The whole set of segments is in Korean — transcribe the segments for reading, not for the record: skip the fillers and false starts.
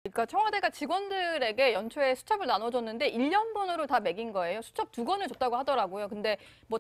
그러니까 청와대가 직원들에게 연초에 수첩을 나눠줬는데 1년분으로 다 매긴 거예요. 수첩 2권을 줬다고 하더라고요. 근데 뭐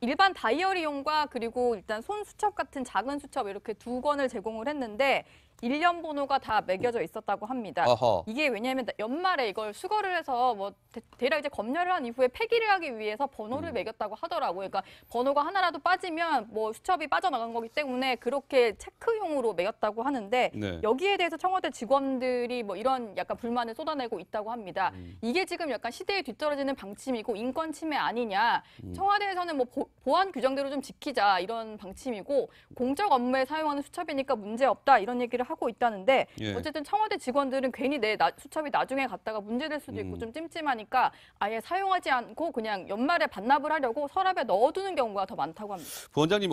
일반 다이어리용과 그리고 일단 손 수첩 같은 작은 수첩 이렇게 2권을 제공을 했는데 1년 번호가 다 매겨져 있었다고 합니다. 어허. 이게 왜냐하면 연말에 이걸 수거를 해서 뭐 대략 이제 검열을 한 이후에 폐기를 하기 위해서 번호를 매겼다고 하더라고요. 그러니까 번호가 하나라도 빠지면 뭐 수첩이 빠져나간 거기 때문에 그렇게 체크용으로 매겼다고 하는데 네. 여기에 대해서 청와대 직원들이 뭐 이런 약간 불만을 쏟아내고 있다고 합니다. 이게 지금 약간 시대에 뒤떨어지는 방침이고 인권 침해 아니냐. 청와대에서는 뭐 보안 규정대로 좀 지키자 이런 방침이고 공적 업무에 사용하는 수첩이니까 문제 없다 이런 얘기를 하고 있다는데 예. 어쨌든 청와대 직원들은 괜히 내 수첩이 나중에 갔다가 문제될 수도 있고 좀 찜찜하니까 아예 사용하지 않고 그냥 연말에 반납을 하려고 서랍에 넣어두는 경우가 더 많다고 합니다. 부원장님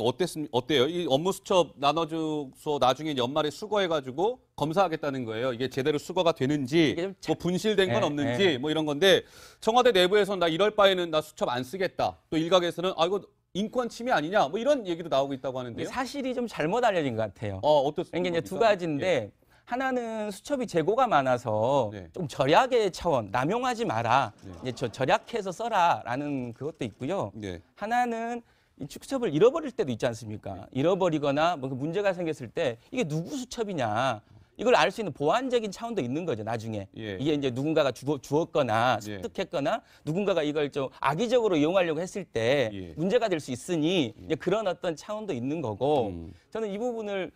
어때요? 이 업무 수첩 나눠줘서 나중에 연말에 수거해가지고 검사하겠다는 거예요. 이게 제대로 수거가 되는지, 뭐 분실된 건 없는지, 뭐 이런 건데 청와대 내부에서 나 이럴 바에는 나 수첩 안 쓰겠다. 또 일각에서는 아 이거 인권 침해 아니냐, 뭐 이런 얘기도 나오고 있다고 하는데요. 사실이 좀 잘못 알려진 것 같아요. 어떻습니까? 이게 이제 두 가지인데 예. 하나는 수첩이 재고가 많아서 네. 좀 절약의 차원, 남용하지 마라. 네. 이제 절약해서 써라라는 그것도 있고요. 네. 하나는 이 수첩을 잃어버릴 때도 있지 않습니까? 잃어버리거나 뭐 문제가 생겼을 때 이게 누구 수첩이냐. 이걸 알 수 있는 보안적인 차원도 있는 거죠, 나중에. 예. 이게 이제 누군가가 주었거나 예. 습득했거나 누군가가 이걸 좀 악의적으로 이용하려고 했을 때 예. 문제가 될 수 있으니 이제 그런 어떤 차원도 있는 거고 저는 이 부분을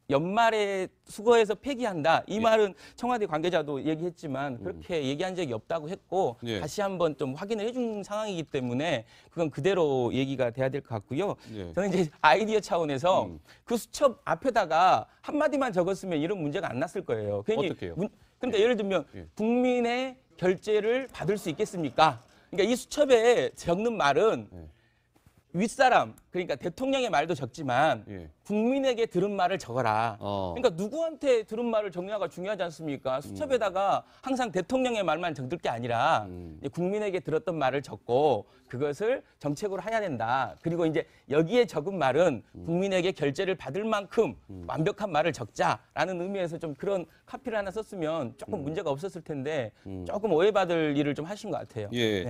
연말에 수거해서 폐기한다. 이 말은 청와대 관계자도 얘기했지만 그렇게 얘기한 적이 없다고 했고 예. 다시 한번 좀 확인을 해준 상황이기 때문에 그건 그대로 얘기가 돼야 될 것 같고요. 예. 저는 이제 아이디어 차원에서 그 수첩 앞에다가 한마디만 적었으면 이런 문제가 안 났을 거예요. 괜히 어떻게요? 그러니까 예를 들면 예. 국민의 결재를 받을 수 있겠습니까? 그러니까 이 수첩에 적는 말은 윗사람, 그러니까 대통령의 말도 적지만 예. 국민에게 들은 말을 적어라. 그러니까 누구한테 들은 말을 적냐가 중요하지 않습니까? 수첩에다가 항상 대통령의 말만 적을 게 아니라 이제 국민에게 들었던 말을 적고 그것을 정책으로 해야 된다. 그리고 이제 여기에 적은 말은 국민에게 결재를 받을 만큼 완벽한 말을 적자라는 의미에서 좀 그런 카피를 하나 썼으면 조금 문제가 없었을 텐데 조금 오해받을 일을 좀 하신 것 같아요. 예. 네.